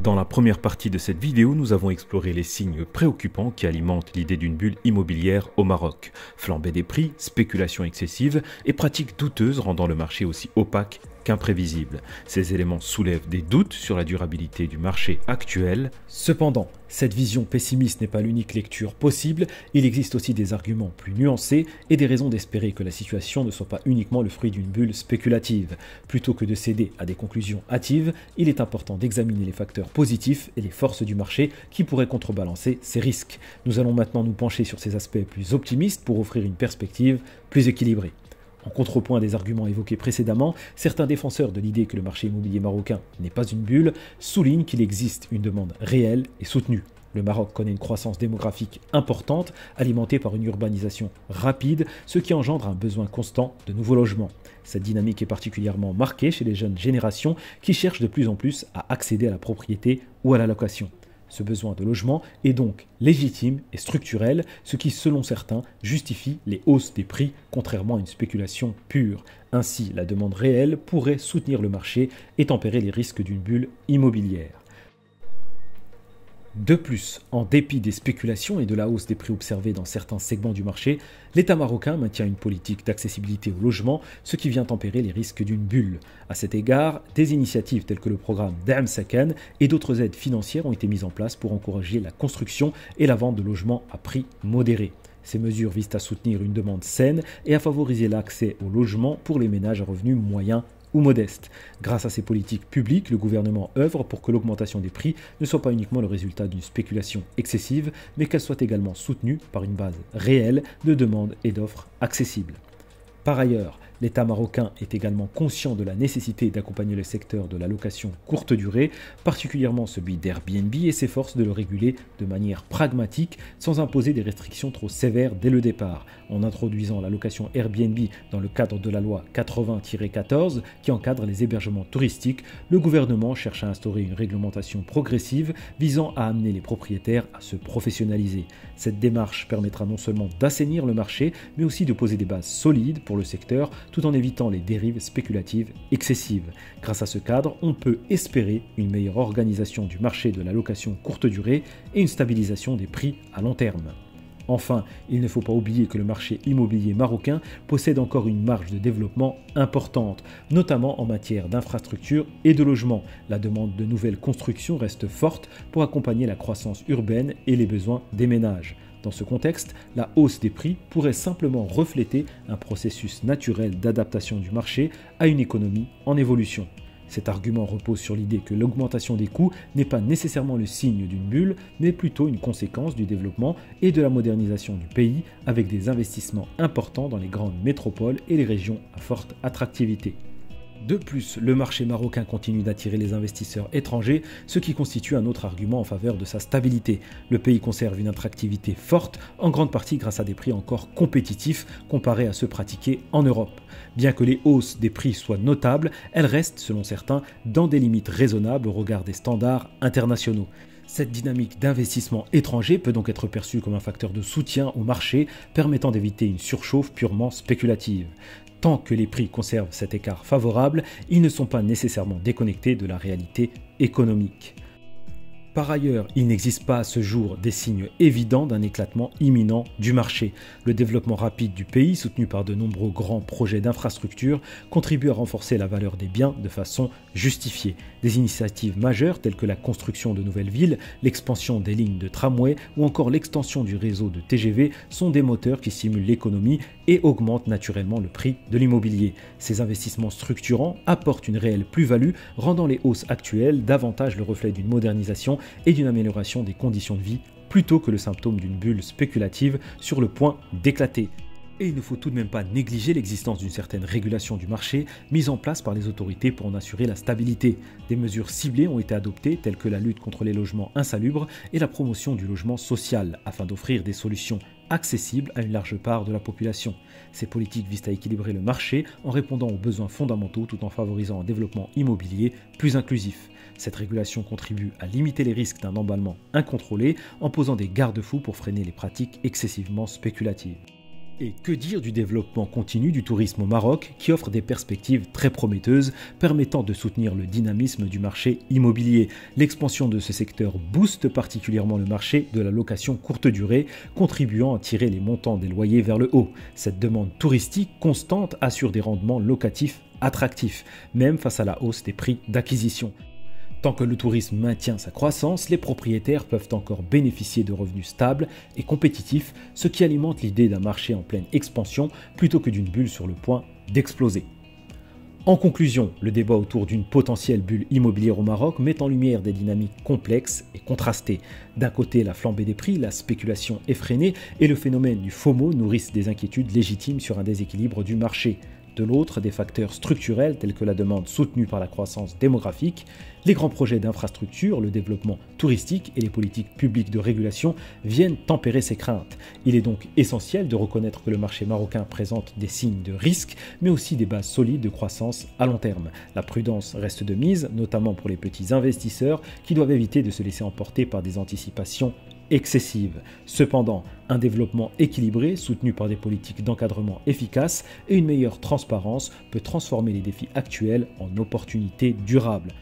Dans la première partie de cette vidéo, nous avons exploré les signes préoccupants qui alimentent l'idée d'une bulle immobilière au Maroc. Flambée des prix, spéculation excessive et pratiques douteuses rendant le marché aussi opaque qu'imprévisible. Ces éléments soulèvent des doutes sur la durabilité du marché actuel. Cependant, cette vision pessimiste n'est pas l'unique lecture possible. Il existe aussi des arguments plus nuancés et des raisons d'espérer que la situation ne soit pas uniquement le fruit d'une bulle spéculative. Plutôt que de céder à des conclusions hâtives, il est important d'examiner les facteurs positifs et les forces du marché qui pourraient contrebalancer ces risques. Nous allons maintenant nous pencher sur ces aspects plus optimistes pour offrir une perspective plus équilibrée. En contrepoint des arguments évoqués précédemment, certains défenseurs de l'idée que le marché immobilier marocain n'est pas une bulle soulignent qu'il existe une demande réelle et soutenue. Le Maroc connaît une croissance démographique importante, alimentée par une urbanisation rapide, ce qui engendre un besoin constant de nouveaux logements. Cette dynamique est particulièrement marquée chez les jeunes générations qui cherchent de plus en plus à accéder à la propriété ou à la location. Ce besoin de logement est donc légitime et structurel, ce qui, selon certains, justifie les hausses des prix, contrairement à une spéculation pure. Ainsi, la demande réelle pourrait soutenir le marché et tempérer les risques d'une bulle immobilière. De plus, en dépit des spéculations et de la hausse des prix observés dans certains segments du marché, l'État marocain maintient une politique d'accessibilité au logement, ce qui vient tempérer les risques d'une bulle. À cet égard, des initiatives telles que le programme Da'em Sakan et d'autres aides financières ont été mises en place pour encourager la construction et la vente de logements à prix modéré. Ces mesures visent à soutenir une demande saine et à favoriser l'accès au logement pour les ménages à revenus moyens ou modeste. Grâce à ces politiques publiques, le gouvernement œuvre pour que l'augmentation des prix ne soit pas uniquement le résultat d'une spéculation excessive, mais qu'elle soit également soutenue par une base réelle de demandes et d'offres accessibles. Par ailleurs, l'État marocain est également conscient de la nécessité d'accompagner le secteur de la location courte durée, particulièrement celui d'Airbnb, et s'efforce de le réguler de manière pragmatique, sans imposer des restrictions trop sévères dès le départ. En introduisant la location Airbnb dans le cadre de la loi 80-14 qui encadre les hébergements touristiques, le gouvernement cherche à instaurer une réglementation progressive visant à amener les propriétaires à se professionnaliser. Cette démarche permettra non seulement d'assainir le marché, mais aussi de poser des bases solides pour le secteur, tout en évitant les dérives spéculatives excessives. Grâce à ce cadre, on peut espérer une meilleure organisation du marché de la location courte durée et une stabilisation des prix à long terme. Enfin, il ne faut pas oublier que le marché immobilier marocain possède encore une marge de développement importante, notamment en matière d'infrastructures et de logement. La demande de nouvelles constructions reste forte pour accompagner la croissance urbaine et les besoins des ménages. Dans ce contexte, la hausse des prix pourrait simplement refléter un processus naturel d'adaptation du marché à une économie en évolution. Cet argument repose sur l'idée que l'augmentation des coûts n'est pas nécessairement le signe d'une bulle, mais plutôt une conséquence du développement et de la modernisation du pays, avec des investissements importants dans les grandes métropoles et les régions à forte attractivité. De plus, le marché marocain continue d'attirer les investisseurs étrangers, ce qui constitue un autre argument en faveur de sa stabilité. Le pays conserve une attractivité forte, en grande partie grâce à des prix encore compétitifs comparés à ceux pratiqués en Europe. Bien que les hausses des prix soient notables, elles restent, selon certains, dans des limites raisonnables au regard des standards internationaux. Cette dynamique d'investissement étranger peut donc être perçue comme un facteur de soutien au marché, permettant d'éviter une surchauffe purement spéculative. Tant que les prix conservent cet écart favorable, ils ne sont pas nécessairement déconnectés de la réalité économique. Par ailleurs, il n'existe pas à ce jour des signes évidents d'un éclatement imminent du marché. Le développement rapide du pays, soutenu par de nombreux grands projets d'infrastructure, contribue à renforcer la valeur des biens de façon justifiée. Des initiatives majeures telles que la construction de nouvelles villes, l'expansion des lignes de tramway ou encore l'extension du réseau de TGV sont des moteurs qui stimulent l'économie et augmentent naturellement le prix de l'immobilier. Ces investissements structurants apportent une réelle plus-value, rendant les hausses actuelles davantage le reflet d'une modernisation et d'une amélioration des conditions de vie plutôt que le symptôme d'une bulle spéculative sur le point d'éclater. Et il ne faut tout de même pas négliger l'existence d'une certaine régulation du marché mise en place par les autorités pour en assurer la stabilité. Des mesures ciblées ont été adoptées telles que la lutte contre les logements insalubres et la promotion du logement social afin d'offrir des solutions accessibles à une large part de la population. Ces politiques visent à équilibrer le marché en répondant aux besoins fondamentaux tout en favorisant un développement immobilier plus inclusif. Cette régulation contribue à limiter les risques d'un emballement incontrôlé en posant des garde-fous pour freiner les pratiques excessivement spéculatives. Et que dire du développement continu du tourisme au Maroc qui offre des perspectives très prometteuses permettant de soutenir le dynamisme du marché immobilier. L'expansion de ce secteur booste particulièrement le marché de la location courte durée, contribuant à tirer les montants des loyers vers le haut. Cette demande touristique constante assure des rendements locatifs attractifs, même face à la hausse des prix d'acquisition. Tant que le tourisme maintient sa croissance, les propriétaires peuvent encore bénéficier de revenus stables et compétitifs, ce qui alimente l'idée d'un marché en pleine expansion plutôt que d'une bulle sur le point d'exploser. En conclusion, le débat autour d'une potentielle bulle immobilière au Maroc met en lumière des dynamiques complexes et contrastées. D'un côté, la flambée des prix, la spéculation effrénée et le phénomène du FOMO nourrissent des inquiétudes légitimes sur un déséquilibre du marché. De l'autre, des facteurs structurels tels que la demande soutenue par la croissance démographique, les grands projets d'infrastructure, le développement touristique et les politiques publiques de régulation viennent tempérer ces craintes. Il est donc essentiel de reconnaître que le marché marocain présente des signes de risque, mais aussi des bases solides de croissance à long terme. La prudence reste de mise, notamment pour les petits investisseurs qui doivent éviter de se laisser emporter par des anticipations excessive. Cependant, un développement équilibré, soutenu par des politiques d'encadrement efficaces et une meilleure transparence peut transformer les défis actuels en opportunités durables.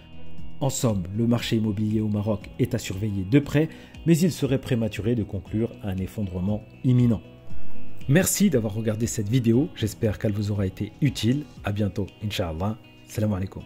En somme, le marché immobilier au Maroc est à surveiller de près, mais il serait prématuré de conclure à un effondrement imminent. Merci d'avoir regardé cette vidéo, j'espère qu'elle vous aura été utile. À bientôt, Inch'Allah. Salam alaikum.